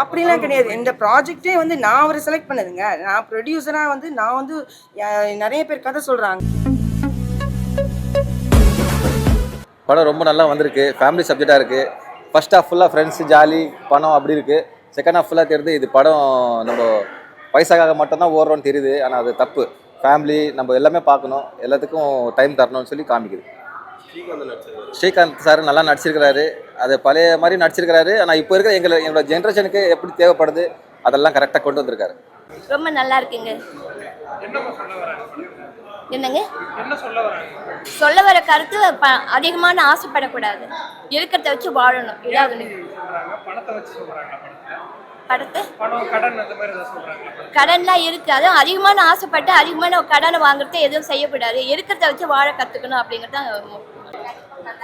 அப்படிலாம் கிடையாது. இந்த ப்ராஜெக்ட்டே வந்து நான் அவரை செலக்ட் பண்ணதுங்க. நான் ப்ரொடியூசராக வந்து நான் வந்து நிறைய பேர் கதை சொல்கிறாங்க. படம் ரொம்ப நல்லா வந்திருக்கு. ஃபேமிலி சப்ஜெக்டாக இருக்குது. ஃபர்ஸ்ட் ஹாஃப் ஃபுல்லாக ஃப்ரெண்ட்ஸு ஜாலி பணம் அப்படி இருக்குது. செகண்ட் ஹாஃப் ஃபுல்லாக தெரியுது இது படம் நம்ம பைசாக்காக மட்டும்தான் ஓடுறோன்னு தெரியுது. ஆனால் அது தப்பு. ஃபேமிலி நம்ம எல்லாமே பார்க்கணும், எல்லாத்துக்கும் டைம் தரணும்னு சொல்லி காமிக்குது. ஸ்ரீகாந்த் சார் நல்லா நடிச்சிருக்கிறாரு. அது பழைய மாதிரி நடிச்சிருக்கிறாரு. ஆனால் இப்போ இருக்கிற எங்களோட ஜென்ரேஷனுக்கு எப்படி தேவைப்படுது அதெல்லாம் கரெக்டாக கொண்டு வந்திருக்காரு. ரொம்ப நல்லா இருக்குங்க. என்னங்க சொல்ல வர கருத்து அதிகமான ஆசைப்படக்கூடாது, இருக்கிறத வச்சு வாழணும். இதாவது படத்தை கடன்லாம் இருக்கு, அதுவும் அதிகமான ஆசைப்பட்டு அதிகமான கடனை வாங்குறத எதுவும் செய்யக்கூடாது, இருக்கிறத வச்சு வாழ கற்றுக்கணும் அப்படிங்கிறது.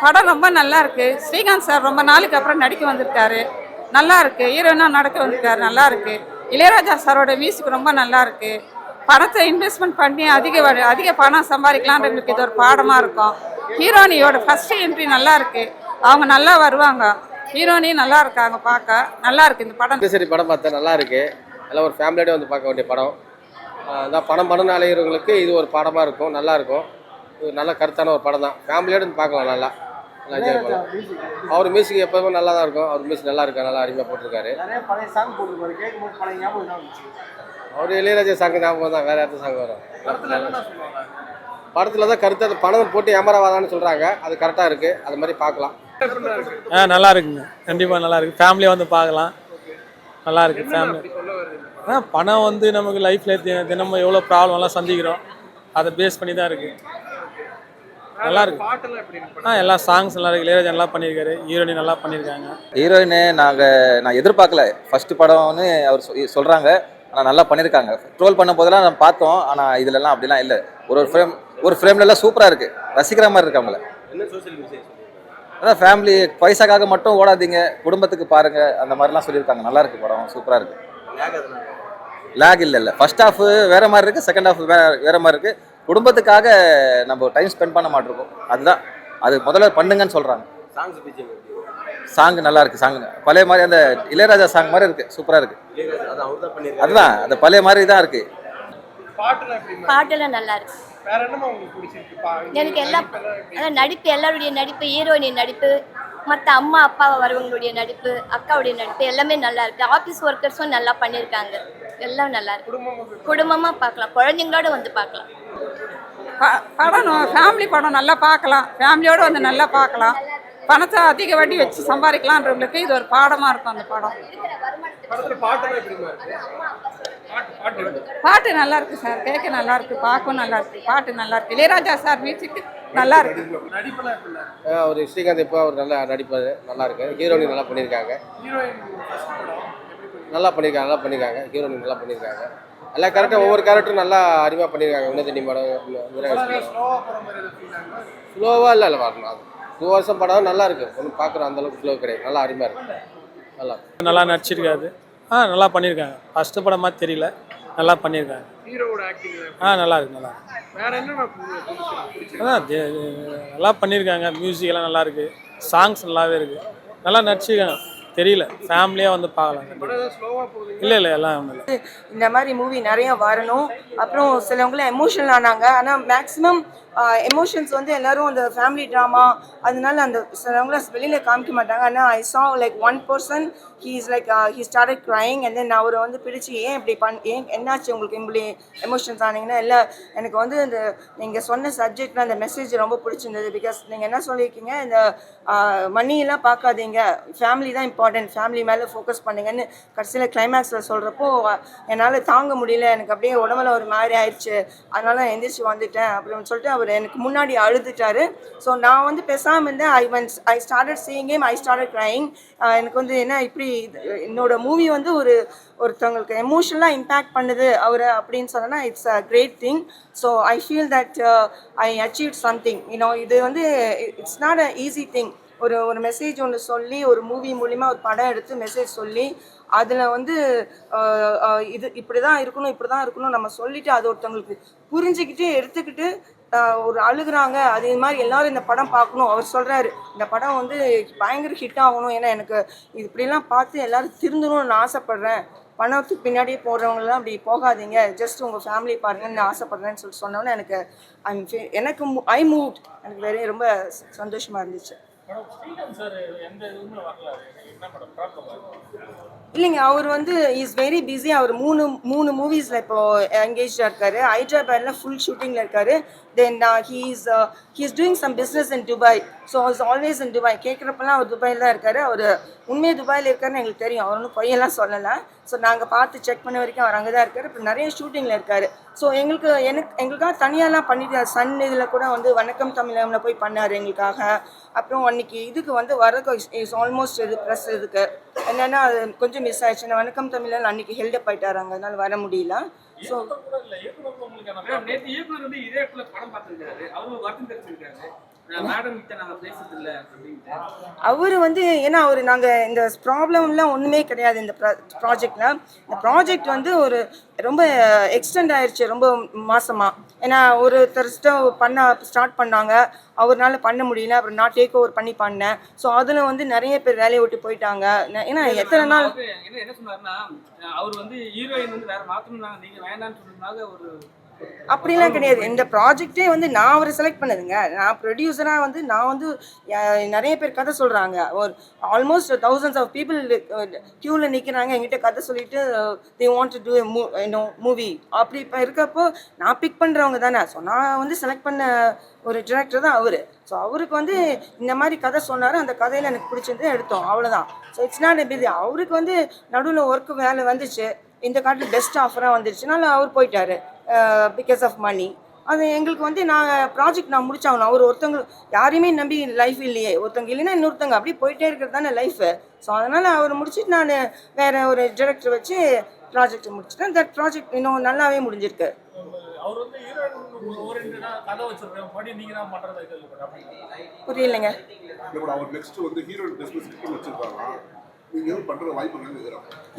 படம் ரொம்ப நல்லா இருக்கு. ஸ்ரீகாந்த் சார் ரொம்ப நாளுக்கு அப்புறம் நடிக்க வந்திருக்காரு. நல்லா இருக்கு. ஹீரோயினா நடக்க வந்திருக்காரு. நல்லா இருக்கு. இளையராஜா சாரோட மியூசிக் ரொம்ப நல்லா இருக்கு. பணத்தை இன்வெஸ்ட்மெண்ட் பண்ணி அதிக பணம் சம்பாதிக்கலான்றவங்களுக்கு இது ஒரு பாடமாக இருக்கும். ஹீரோனியோட ஃபர்ஸ்ட் என்ட்ரி நல்லா இருக்கு. அவங்க நல்லா வருவாங்க. ஹீரோனியும் நல்லா இருக்காங்க, பார்க்க நல்லா இருக்கு இந்த படம். சரி, படம் பார்த்தேன், நல்லா இருக்கு. எல்லாம் ஒரு ஃபேமிலியோட வந்து பார்க்க வேண்டிய படம். அதான் படம் அலைகிறவங்களுக்கு இது ஒரு பாடமாக இருக்கும், நல்லா இருக்கும். இது நல்ல கருத்தான ஒரு படம் தான். ஃபேமிலியோட வந்து பார்க்கலாம், நல்லா என்ஜாய் பண்ணலாம். அவர் மியூசிக் எப்போதுமே நல்லா தான் இருக்கும். அவர் மியூசிக் நல்லா இருக்கா, நல்லா அருமையாக போட்டிருக்காரு. அவர் இளையராஜா சாங் ஞாபகம் தான், வேறு யார்த்த சாங் வரும். படத்தில் தான் கருத்து பணம் போட்டு ஏமாறாதான்னு சொல்கிறாங்க. அது கரெக்டாக இருக்குது. அது மாதிரி பார்க்கலாம். நல்லா இருக்குங்க. கண்டிப்பாக நல்லா இருக்குது. ஃபேமிலியாக வந்து பார்க்கலாம், நல்லா இருக்குது. ஃபேமிலி பணம் வந்து நமக்கு லைஃப்பில் தினமும் எவ்வளோ ப்ராப்ளம்லாம் சந்திக்கிறோம், அதை பேஸ் பண்ணி தான் இருக்குது. நல்லா இருக்கு. எல்லா சாங்ஸ் நல்லா இருக்கு. இளையராஜா நல்லா பண்ணியிருக்காரு. ஹீரோயின் நல்லா பண்ணியிருக்காங்க. ஹீரோயினு நான் எதிர்பார்க்கல. ஃபர்ஸ்ட் படம்னு அவர் சொல்கிறாங்க. ஆனால் நல்லா பண்ணியிருக்காங்க. ட்ரோல் பண்ணும் போதெல்லாம் நம்ம பார்த்தோம். ஆனால் இதுலலாம் அப்படிலாம் இல்லை. ஒரு ஃப்ரேம்லலாம் சூப்பராக இருக்குது. ரசிக்கிற மாதிரி இருக்கு அவங்கள. அதான் ஃபேமிலி பைசாக்காக மட்டும் ஓடாதீங்க, குடும்பத்துக்கு பாருங்கள், அந்த மாதிரிலாம் சொல்லியிருக்காங்க. நல்லா இருக்குது படம், சூப்பராக இருக்குது. லேக் இல்லை. ஃபர்ஸ்ட் ஹாஃப் வேறு மாதிரி இருக்குது, செகண்ட் ஹாஃப் வேறு மாதிரி இருக்குது. குடும்பத்துக்காக நம்ம டைம் ஸ்பெண்ட் பண்ண மாட்டிருக்கோம். அதுதான் அது முதல்ல பண்ணுங்கன்னு சொல்கிறாங்க. சாங் நல்லா இருக்குது. சாங் பழைய மாதிரி அந்த இளையராஜா சாங் மாதிரி இருக்குது, சூப்பராக இருக்குது. அதுதான் அந்த பழைய மாதிரி தான் இருக்குது. பாட்டெல்லாம் நல்லா இருக்கு. எனக்கு எல்லாம் நடிப்பு, எல்லாருடைய நடிப்பு, ஹீரோயின் நடிப்பு, மற்ற அம்மா அப்பா வரவங்களுடைய நடிப்பு, அக்காவுடைய நடிப்பு எல்லாமே நல்லா இருக்கு. ஆஃபீஸ் ஒர்க்கர்ஸும் நல்லா பண்ணியிருக்காங்க. எல்லாம் நல்லா இருக்கு. குடும்பமாக பார்க்கலாம், குழந்தைங்களோட வந்து பார்க்கலாம். படம் ஃபேமிலி படம் நல்லா பார்க்கலாம். ஃபேமிலியோடு வந்து நல்லா பார்க்கலாம். பணத்தை அதிக வட்டி வச்சு சம்பாதிக்கலான்றவங்களுக்கு இது ஒரு பாடமாக இருக்கும். அந்த படம் பாட்டு நல்லா இருக்கு சார், கேட்க நல்லா இருக்கு, பார்க்கவும் நல்லா இருக்கு. பாட்டு நல்லா இருக்கு. இளையராஜா சார் மியூசிக் நல்லா இருக்கு. அவர் ஸ்ரீகாந்த் இப்போ அவர் நல்லா நடிப்பார், நல்லா இருக்கு. ஹீரோயின் நல்லா பண்ணியிருக்காங்க. நல்லா பண்ணியிருக்காங்க. ஹீரோயின் நல்லா பண்ணியிருக்காங்க. எல்லா கேரக்டரும் ஒவ்வொரு கேரக்டரும் நல்லா அருமையாக பண்ணியிருக்காங்க. வினோதினி படம் ஸ்லோவாக இல்லை வரணும். அது 2 வருஷம் படம் நல்லா இருக்குது. ஒன்றும் பார்க்குறோம் அந்தளவுக்கு ஸ்லோ கிடையாது. நல்லா அருமையாக இருக்குது. நல்லா நடிச்சிருக்காரு. நல்லா பண்ணியிருக்காங்க. ஃபஸ்ட்டு படம் மாதிரி தெரியல, நல்லா பண்ணியிருக்காங்க. நல்லா இருக்கு. அதான் நல்லா பண்ணியிருக்காங்க. மியூசிக் எல்லாம் நல்லா இருக்குது. சாங்ஸ் நல்லாவே இருக்குது. நல்லா நடிச்சிருக்காங்க. தெரியல, ஃபேமிலியாக வந்து பார்க்கலாம். இல்லை எல்லாம் ஒன்றும். இந்த மாதிரி மூவி நிறைய வரணும். அப்புறம் சிலவங்களாம் எமோஷனல் ஆனாங்க. ஆனால் மேக்ஸிமம் எமோஷன்ஸ் வந்து எல்லாரும் அந்த ஃபேமிலி ட்ராமா அதனால அந்த சிலவங்களாம் வெளியில் காமிக்க மாட்டாங்க. ஆனால் ஐ saw like one person, he started crying and then அவரை வந்து பிடிச்சி ஏன் இப்படி ஏன் என்னாச்சு உங்களுக்கு இப்படி எமோஷன்ஸ் ஆனீங்கன்னா, இல்லை எனக்கு வந்து இந்த நீங்கள் சொன்ன சப்ஜெக்டில் அந்த மெசேஜ் ரொம்ப பிடிச்சிருந்தது. பிகாஸ் நீங்கள் என்ன சொல்லியிருக்கீங்க, இந்த மணியெல்லாம் பார்க்காதீங்க, ஃபேமிலி தான் இம்பார்ட்டன்ட், ஃபேமிலி மேலே ஃபோக்கஸ் பண்ணுங்கன்னு கடைசியில் கிளைமேக்ஸில் சொல்கிறப்போ என்னால் தாங்க முடியல, எனக்கு அப்படியே உடம்புல ஒரு மாதிரி ஆயிடுச்சு, அதனால நான் எந்திரிச்சு வந்துட்டேன் அப்படின்னு சொல்லிட்டு அவர் எனக்கு முன்னாடி அழுதுட்டாரு. ஸோ நான் வந்து பேசாமல் இருந்தேன். I started seeing him, I started crying. எனக்கு வந்து என்ன இப்படி என்னோட மூவி வந்து ஒருத்தவங்களுக்கு எமோஷனலாக இம்பேக்ட் பண்ணுது அவரை அப்படின்னு சொன்னா it's a great thing. So I feel that I achieve something. இது வந்து it's not a easy thing. ஒரு மெசேஜ் ஒன்று சொல்லி ஒரு மூவி மூலிமா ஒரு படம் எடுத்து மெசேஜ் சொல்லி அதில் வந்து இது இப்படி தான் இருக்கணும் நம்ம சொல்லிவிட்டு அது ஒருத்தவங்களுக்கு புரிஞ்சுக்கிட்டு எடுத்துக்கிட்டு ஒரு அழுகுறாங்க. அதே மாதிரி எல்லாரும் இந்த படம் பார்க்கணும். அவர் சொல்கிறாரு இந்த படம் வந்து பயங்கர ஹிட் ஆகணும், ஏன்னா எனக்கு இது இப்படிலாம் பார்த்து எல்லாரும் திருந்தணும்னு நான் ஆசைப்பட்றேன், பணத்துக்கு பின்னாடியே போடுறவங்களாம் அப்படி போகாதீங்க, ஜஸ்ட் உங்கள் ஃபேமிலி பாருங்கன்னு நான் ஆசைப்பட்றேன்னு சொன்னோன்னே எனக்கு ஐ மூவ்ட், எனக்கு ரொம்ப சந்தோஷமாக இருந்துச்சு. இல்லைங்க, அவர் வந்து இஸ் வெரி பிஸி. அவர் மூணு மூவிஸில் இப்போ என்கேஜாக இருக்காரு. ஹைதராபாத்தில் ஃபுல் ஷூட்டிங்கில் இருக்காரு. Then he's doing some business in Dubai. So is always in Dubai. கேட்குறப்பெல்லாம் அவர் துபாயில் தான் இருக்காரு. அவர் உண்மையாக துபாயில் இருக்காருன்னு எங்களுக்கு தெரியும். அவர் ஒன்றும் பொய்யெல்லாம் சொல்லலை. ஸோ நாங்கள் பார்த்து செக் பண்ண வரைக்கும் அவர் அங்கே தான் இருக்கார். இப்போ நிறைய ஷூட்டிங்கில் இருக்கார். ஸோ எங்களுக்காக தனியாலாம் பண்ணிட்டு சன் இதில் கூட வந்து வணக்கம் தமிழகம்ல போய் பண்ணார் எங்களுக்காக. அப்புறம் அன்றைக்கி இதுக்கு வந்து வரதுக்கு இஸ் ஆல்மோஸ்ட் இது ப்ரெஸ் இதுக்கு என்னென்னா அது கொஞ்சம் மிஸ் ஆயிடுச்சு. வணக்கம் தமிழன் அன்றைக்கி ஹெல்டப் ஆகிட்டாராங்க, அதனால் வர முடியல. ஸோ அவர் வந்து ஏன்னா நாங்கள் இந்த ப்ராப்ளம்லாம் ஒன்றுமே கிடையாது இந்த ப்ராஜெக்டில். இந்த ப்ராஜெக்ட் வந்து ஒரு ரொம்ப எக்ஸ்டெண்ட் ஆயிடுச்சு ரொம்ப மாசமா. ஏன்னா ஒருத்தர்ஸ்ட்ட ஸ்டார்ட் பண்ணாங்க, அவர்னால பண்ண முடியல. அப்புறம் நான் டேக் ஓவர் பண்ணி பண்ணேன். ஸோ அதில் வந்து நிறைய பேர் வேலையை விட்டு போயிட்டாங்க. ஏன்னா எத்தனை நாள் என்ன சொன்னாருன்னா, அவர் வந்து ஹீரோயின் வந்து வேற மாற்றணும், நீங்கள் வேண்டாம்னு சொன்னதுனால ஒரு அப்படிலாம் கிடையாது. இந்த ப்ராஜெக்டே வந்து நான் அவரை செலக்ட் பண்ணதுங்க. நான் ப்ரொடியூசராக வந்து நான் வந்து நிறைய பேர் கதை சொல்கிறாங்க. ஒரு ஆல்மோஸ்ட் thousands ஆஃப் பீப்புள் க்யூவில் நிற்கிறாங்க என்கிட்ட கதை சொல்லிட்டு they want to do movie. அப்படி இப்போ இருக்கப்போ நான் பிக் பண்ணுறவங்க தானே. ஸோ நான் வந்து செலக்ட் பண்ண ஒரு டிரெக்டர் தான் அவர். ஸோ அவருக்கு வந்து இந்த மாதிரி கதை சொன்னார், அந்த கதையில் எனக்கு பிடிச்சது எடுத்தோம், அவ்வளோதான். So it's not a busy. அவருக்கு வந்து நடுவில் ஒர்க்கு வேலை வந்துச்சு, இந்த காட்டில் பெஸ்ட் ஆஃபராக வந்துடுச்சுனால அவர் போயிட்டார் பிகாஸ் ஆஃப் மணி. அது எங்களுக்கு வந்து ப்ராஜெக்ட் நான் முடிச்சாகணும். அவர் ஒருத்தவங்க யாரையுமே நம்பி லைஃப் இல்லையே, ஒருத்தவங்க இல்லைன்னா இன்னொருத்தவங்க அப்படியே போயிட்டே இருக்கிறது தானே லைஃபு. ஸோ அதனால் அவர் முடிச்சுட்டு நான் வேறு ஒரு டிரெக்டர் வச்சு ப்ராஜெக்ட் முடிச்சுட்டேன். தட் ப்ராஜெக்ட் இன்னும் நல்லாவே முடிஞ்சிருக்கு. புரியலைங்க.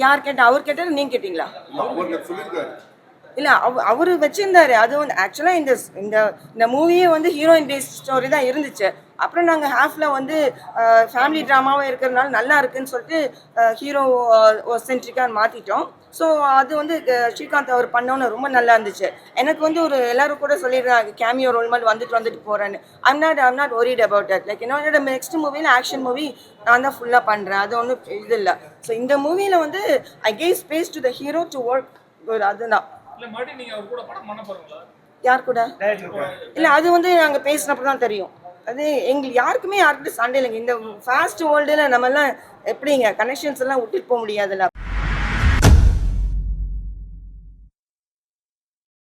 யார் கேட்டா? அவர் கேட்டாரு, நீங்க கேட்டீங்களா? இல்லை, அவர் வச்சுருந்தாரு. அது வந்து ஆக்சுவலாக இந்த மூவியே வந்து ஹீரோயின் பேஸ்ட் ஸ்டோரி தான் இருந்துச்சு. அப்புறம் நாங்கள் ஹாஃபில் வந்து ஃபேமிலி ட்ராமாவாக இருக்கிறதுனால நல்லா இருக்குன்னு சொல்லிட்டு ஹீரோ சென்ட்ரிக்காக மாற்றிட்டோம். ஸோ அது வந்து ஸ்ரீகாந்த் அவர் பண்ணோன்னு ரொம்ப நல்லா இருந்துச்சு. எனக்கு வந்து எல்லாரும் கூட சொல்லிடுறாங்க கேமியோ ரோல் மாதிரி வந்துட்டு போகிறேன்னு. I'm not worried about that. Like என்னோட நெக்ஸ்ட் மூவியில் ஆக்ஷன் மூவி நான் தான் ஃபுல்லாக பண்ணுறேன், அது ஒன்றும் இது இல்லை. ஸோ இந்த மூவியில் வந்து I gave space to the hero to work. அதுதான். யார் கூட? இல்லை, அது வந்து நாங்கள் பேசினப்போ தான் தெரியும். அது எங்களுக்கு யாருக்குமே யாருக்கிட்ட சண்டை இல்லைங்க. இந்த ஃபாஸ்ட் வேர்ல்டில் நம்மெல்லாம் எப்படிங்க கனெக்ஷன்ஸ் எல்லாம் விட்டுட்டு போக முடியாதுல்ல.